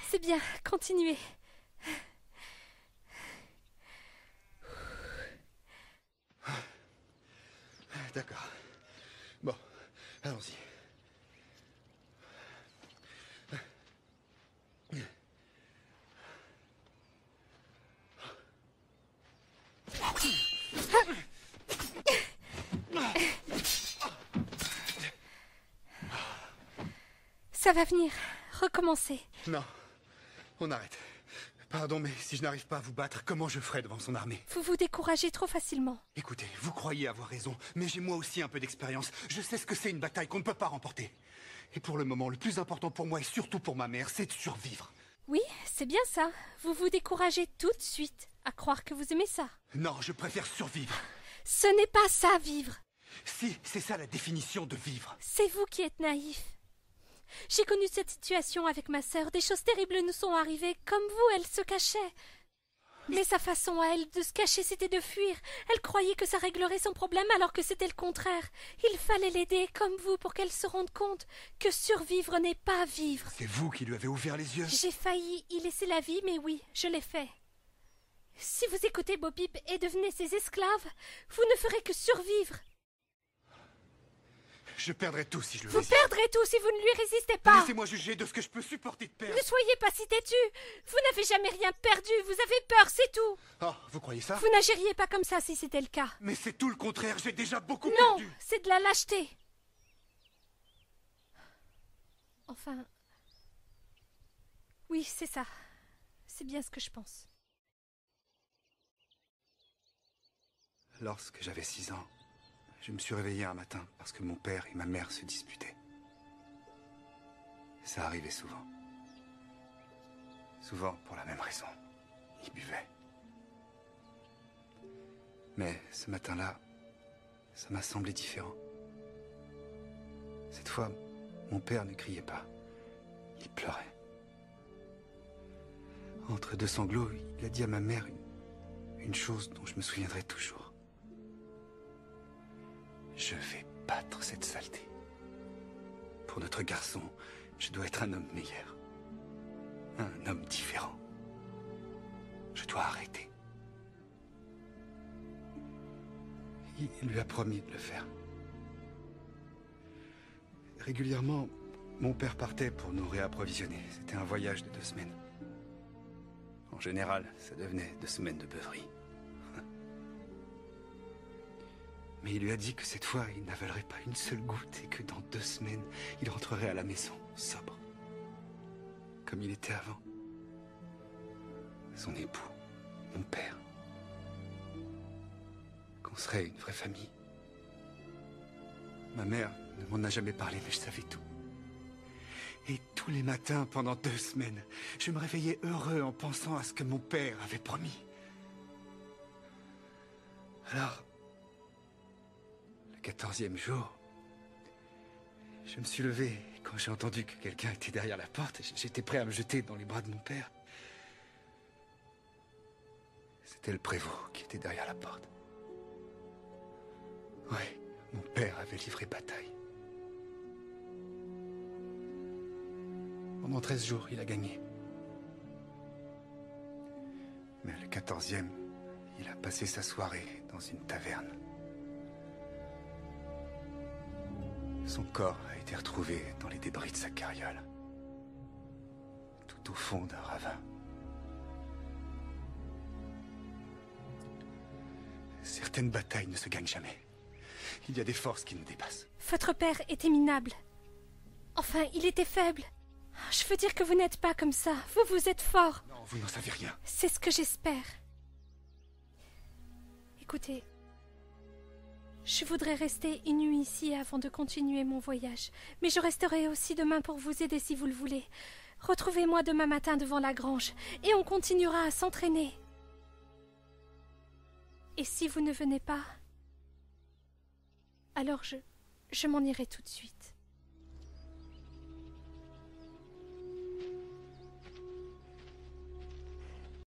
C'est bien, continuez. D'accord. Bon, allons-y. Ça va venir. Recommencez. Non, on arrête. Pardon, mais si je n'arrive pas à vous battre, comment je ferai devant son armée? Vous vous découragez trop facilement. Écoutez, vous croyez avoir raison, mais j'ai moi aussi un peu d'expérience. Je sais ce que c'est une bataille qu'on ne peut pas remporter. Et pour le moment, le plus important pour moi et surtout pour ma mère, c'est de survivre. Oui, c'est bien ça. Vous vous découragez tout de suite à croire que vous aimez ça. Non, je préfère survivre. Ce n'est pas ça, vivre. Si, c'est ça la définition de vivre. C'est vous qui êtes naïf. J'ai connu cette situation avec ma sœur. Des choses terribles nous sont arrivées. Comme vous, elle se cachait. Mais sa façon à elle de se cacher, c'était de fuir. Elle croyait que ça réglerait son problème alors que c'était le contraire. Il fallait l'aider, comme vous, pour qu'elle se rende compte que survivre n'est pas vivre. C'est vous qui lui avez ouvert les yeux. J'ai failli y laisser la vie, mais oui, je l'ai fait. Si vous écoutez Bo Peep et devenez ses esclaves, vous ne ferez que survivre. Je perdrai tout si je le Vous résiste. perdrez tout si vous ne lui résistez pas. Laissez-moi juger de ce que je peux supporter de perdre. Ne soyez pas si têtu. Vous n'avez jamais rien perdu. Vous avez peur, c'est tout. Oh, vous croyez ça? Vous n'agiriez pas comme ça si c'était le cas. Mais c'est tout le contraire, j'ai déjà beaucoup Non, perdu. c'est de la lâcheté. Enfin... Oui, c'est ça. C'est bien ce que je pense. Lorsque j'avais 6 ans, je me suis réveillé un matin parce que mon père et ma mère se disputaient. Ça arrivait souvent. Souvent pour la même raison. Ils buvaient. Mais ce matin-là, ça m'a semblé différent. Cette fois, mon père ne criait pas. Il pleurait. Entre deux sanglots, il a dit à ma mère une chose dont je me souviendrai toujours. Je vais battre cette saleté. Pour notre garçon, je dois être un homme meilleur. Un homme différent. Je dois arrêter. Il lui a promis de le faire. Régulièrement, mon père partait pour nous réapprovisionner. C'était un voyage de 2 semaines. En général, ça devenait 2 semaines de beuverie. Mais il lui a dit que cette fois, il n'avalerait pas une seule goutte et que dans 2 semaines, il rentrerait à la maison, sobre. Comme il était avant. Son époux, mon père. Qu'on serait une vraie famille. Ma mère ne m'en a jamais parlé, mais je savais tout. Et tous les matins, pendant 2 semaines, je me réveillais heureux en pensant à ce que mon père avait promis. Alors... Le 14e jour, je me suis levé et quand j'ai entendu que quelqu'un était derrière la porte, j'étais prêt à me jeter dans les bras de mon père. C'était le prévôt qui était derrière la porte. Oui, mon père avait livré bataille. Pendant 13 jours, il a gagné. Mais le 14e, il a passé sa soirée dans une taverne. Son corps a été retrouvé dans les débris de sa carriole. Tout au fond d'un ravin. Certaines batailles ne se gagnent jamais. Il y a des forces qui nous dépassent. Votre père était minable. Enfin, il était faible. Je veux dire que vous n'êtes pas comme ça. Vous êtes fort. Non, vous n'en savez rien. C'est ce que j'espère. Écoutez, je voudrais rester une nuit ici avant de continuer mon voyage. Mais je resterai aussi demain pour vous aider si vous le voulez. Retrouvez-moi demain matin devant la grange et on continuera à s'entraîner. Et si vous ne venez pas, alors je m'en irai tout de suite.